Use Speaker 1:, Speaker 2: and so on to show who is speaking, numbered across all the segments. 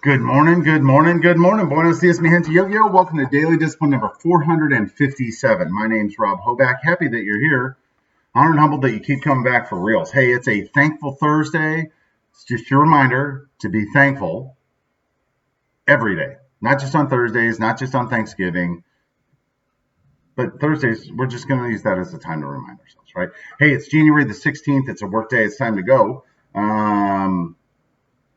Speaker 1: Good morning, good morning, good morning. Buenos dias, mi gente. Yo. Welcome to Daily Discipline number 457. My name's Rob Hoback. Happy that you're here. Honored and humbled that you keep coming back for reals. Hey, it's a thankful Thursday. It's just your reminder to be thankful every day, not just on Thursdays, not just on Thanksgiving, but Thursdays, we're just going to use that as a time to remind ourselves, right? Hey, it's January the 16th. It's a work day. It's time to go.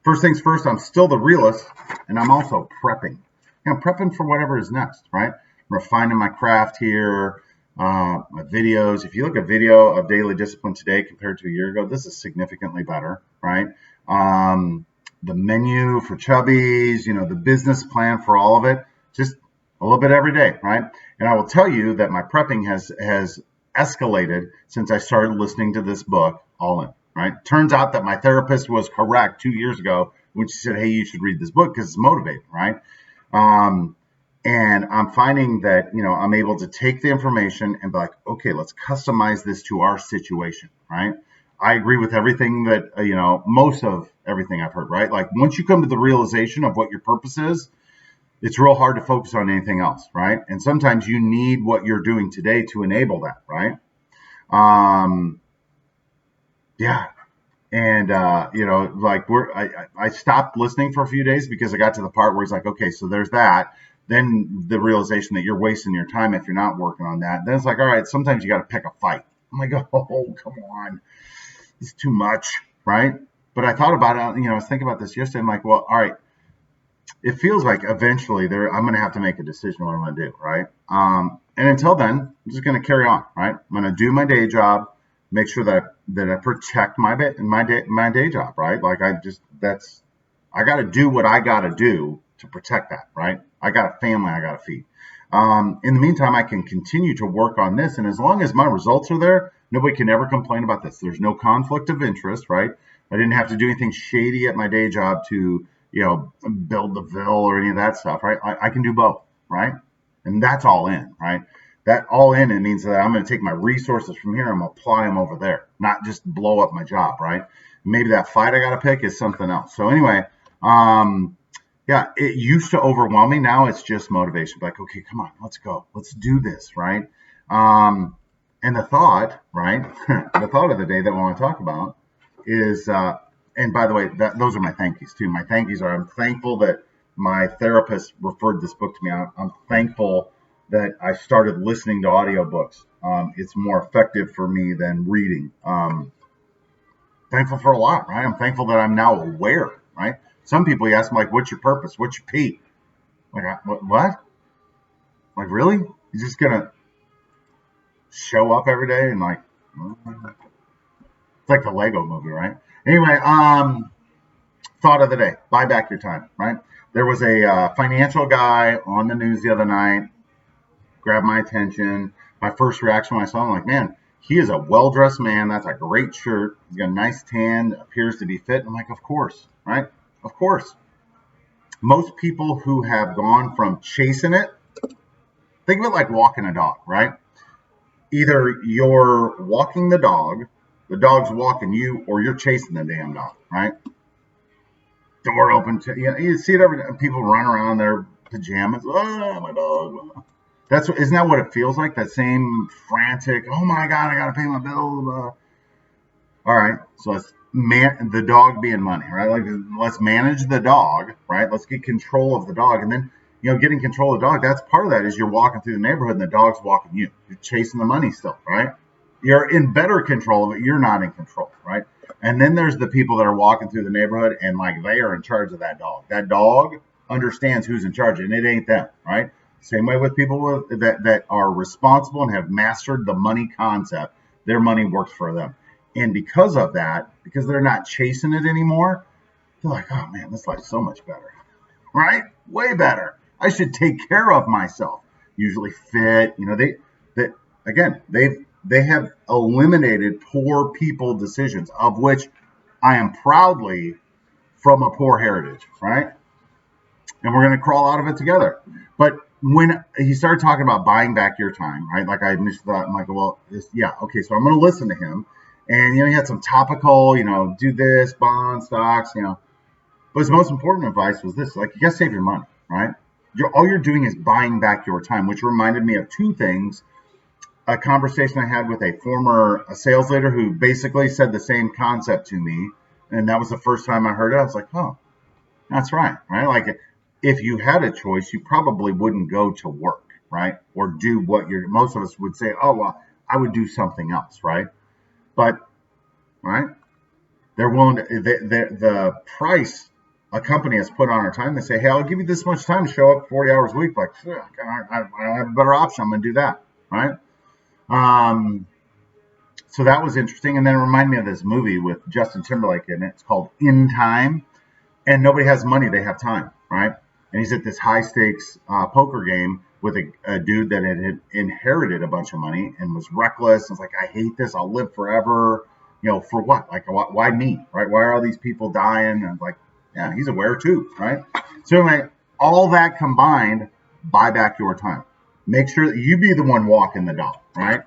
Speaker 1: First things first, I'm still the realist, and I'm also prepping. I'm prepping for whatever is next, right? I'm refining my craft here, my videos. If you look at video of Daily Discipline today compared to a year ago, this is significantly better, right? The menu for Chubby's, the business plan for all of it, just a little bit every day, right? And I will tell you that my prepping has escalated since I started listening to this book, All In. Right? Turns out that my therapist was correct 2 years ago when she said, "Hey, you should read this book because it's motivating." Right? And I'm finding that I'm able to take the information and be like, okay, let's customize this to our situation. Right? I agree with everything that most of everything I've heard. Right? Like once you come to the realization of what your purpose is, it's real hard to focus on anything else. Right? And sometimes you need what you're doing today to enable that. Right? Yeah. And like I stopped listening for a few days because I got to the part where he's like, okay, so there's that. Then the realization that you're wasting your time if you're not working on that. Then it's like, all right, sometimes you got to pick a fight. I'm like, oh, come on, it's too much, right? But I thought about it. I was thinking about this yesterday. I'm like, well, all right. It feels like eventually I'm going to have to make a decision what I'm going to do, right? And until then, I'm just going to carry on, right? I'm going to do my day job, make sure that I protect my day job, right? Like I got to do what I got to do to protect that, right? I got a family I got to feed. In the meantime, I can continue to work on this, and as long as my results are there, nobody can ever complain about this. There's no conflict of interest, right? I didn't have to do anything shady at my day job to build the bill or any of that stuff, right? I can do both, right? And that's all in, right? That all in, it means that I'm going to take my resources from here and I'm going to apply them over there, not just blow up my job, right? Maybe that fight I got to pick is something else. So anyway, yeah, it used to overwhelm me. Now it's just motivation. Like, okay, come on, let's go. Let's do this, right? And the thought, right? The thought of the day that we want to talk about is, and by the way, those are my thank yous too. My thank yous are I'm thankful that my therapist referred this book to me. I'm thankful that I started listening to audiobooks. It's more effective for me than reading. Thankful for a lot, right? I'm thankful that I'm now aware, right? Some people you ask them like, "What's your purpose? What's your P?" Like, what? Like, really? You're just gonna show up every day and like, it's like the Lego movie, right? Anyway, thought of the day: buy back your time, right? There was a financial guy on the news the other night, grabbed my attention. My first reaction when I saw him, like, man, he is a well-dressed man. That's a great shirt. He's got a nice tan, appears to be fit. I'm like, of course, right? Of course. Most people who have gone from chasing it, think of it like walking a dog, right? Either you're walking the dog's walking you, or you're chasing the damn dog, right? Door open, you see it every day. People run around in their pajamas. Oh, my dog. Isn't that what it feels like? That same frantic, oh my God, I got to pay my bill. All right. So the dog being money, right? Like let's manage the dog, right? Let's get control of the dog. And then, getting control of the dog, that's part of that is you're walking through the neighborhood and the dog's walking you. You're chasing the money still, right? You're in better control of it. You're not in control, right? And then there's the people that are walking through the neighborhood and like they are in charge of that dog. That dog understands who's in charge and it ain't them, right? Same way with people that are responsible and have mastered the money concept. Their money works for them. And because of that, because they're not chasing it anymore, they're like, oh man, this life's so much better, right? Way better. I should take care of myself. Usually fit, they have eliminated poor people decisions, of which I am proudly from a poor heritage, right? And we're going to crawl out of it together. But when he started talking about buying back your time, right? Like I initially thought, I'm like, well, yeah, okay, so I'm going to listen to him. And, he had some topical, do this, bond, stocks, But his most important advice was this: like, you gotta save your money, right? All you're doing is buying back your time, which reminded me of two things. A conversation I had with a former sales leader who basically said the same concept to me, and that was the first time I heard it. I was like, oh, that's right, right? Like, if you had a choice, you probably wouldn't go to work, right? Or do what you're, most of us would say, oh, well, I would do something else, right? But, right, they're willing to, the price a company has put on our time, they say, hey, I'll give you this much time to show up 40 hours a week. Like, I don't have a better option. I'm going to do that, right? Um, so that was interesting. And then it reminded me of this movie with Justin Timberlake in it. It's called In Time. And nobody has money, they have time, right? And he's at this high stakes poker game with a dude that had inherited a bunch of money and was reckless. And was like, I hate this. I'll live forever. For what? Like, why me, right? Why are all these people dying? And I'm like, yeah, he's aware too, right? So anyway, all that combined, buy back your time. Make sure that you be the one walking the dog, right?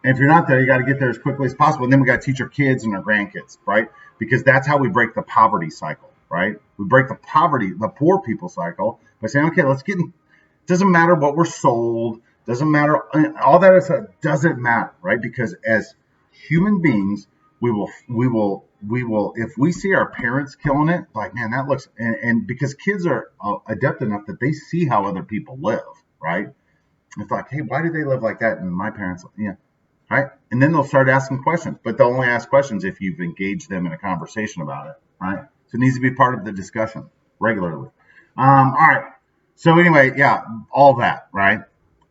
Speaker 1: And if you're not there, you got to get there as quickly as possible. And then we got to teach our kids and our grandkids, right? Because that's how we break the poverty cycle, right? We break the poor people cycle by saying, okay, let's get in. Doesn't matter what we're sold. Doesn't matter. All that doesn't matter, right? Because as human beings, we will, if we see our parents killing it, like, man, that looks, and because kids are adept enough that they see how other people live, right? It's like, hey, why do they live like that? And my parents, yeah. Right? And then they'll start asking questions, but they'll only ask questions if you've engaged them in a conversation about it, right? So it needs to be part of the discussion regularly. All right. So anyway, yeah, all that, right?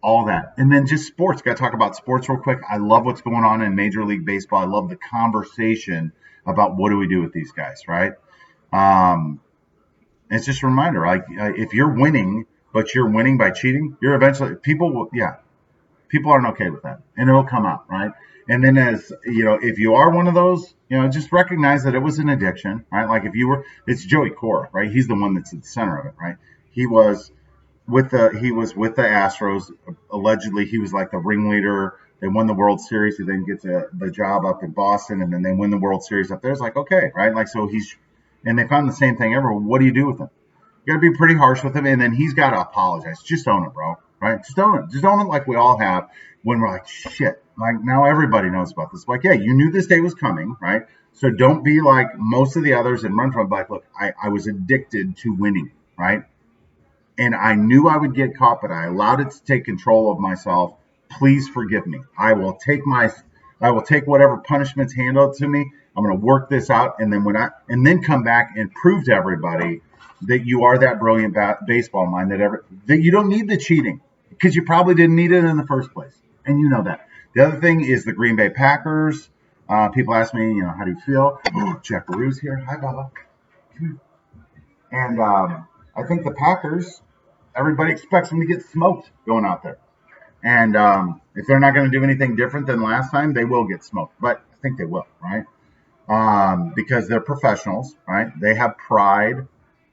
Speaker 1: All that. And then just sports. Got to talk about sports real quick. I love what's going on in Major League Baseball. I love the conversation about what do we do with these guys, right? It's just a reminder, like, if you're winning, but you're winning by cheating, you're eventually, people aren't okay with that, and it'll come out, right? And then, as you know, if you are one of those, just recognize that it was an addiction, right? Like, if you were, it's Joey Cora, right? He's the one that's at the center of it, right? He was with the Astros. Allegedly, he was like the ringleader. They won the World Series. He then gets the job up in Boston, and then they win the World Series up there. It's like, okay, right? Like, so and they found the same thing everywhere. What do you do with him? You got to be pretty harsh with him, and then he's got to apologize. Just own it, bro. Right? Just own it. Just own it like we all have when we're like, shit, like, now everybody knows about this. Like, yeah, you knew this day was coming, right? So don't be like most of the others and run from it. Like, look, I was addicted to winning, right? And I knew I would get caught, but I allowed it to take control of myself. Please forgive me. I will take whatever punishments handled to me. I'm going to work this out, and then come back and prove to everybody that you are that brilliant baseball mind that you don't need the cheating, because you probably didn't need it in the first place, and you know that. The other thing is the Green Bay Packers. People ask me, how do you feel? Oh, Jack LaRue's here. Hi, Bubba. And I think the Packers, everybody expects them to get smoked going out there. And if they're not going to do anything different than last time, they will get smoked. But I think they will, right? Because they're professionals, right? They have pride.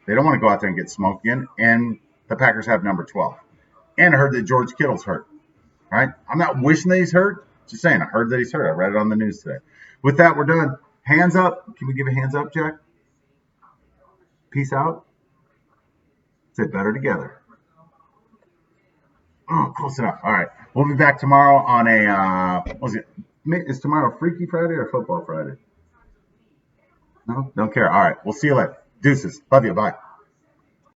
Speaker 1: They don't want to go out there and get smoked again. And the Packers have number 12. And I heard that George Kittle's hurt, right? I'm not wishing that he's hurt. Just saying, I heard that he's hurt. I read it on the news today. With that, we're done. Hands up. Can we give a hands up, Jack? Peace out. Say better together. Oh, close enough. All right. We'll be back tomorrow on is tomorrow Freaky Friday or Football Friday? No? Don't care. All right. We'll see you later. Deuces. Love you. Bye.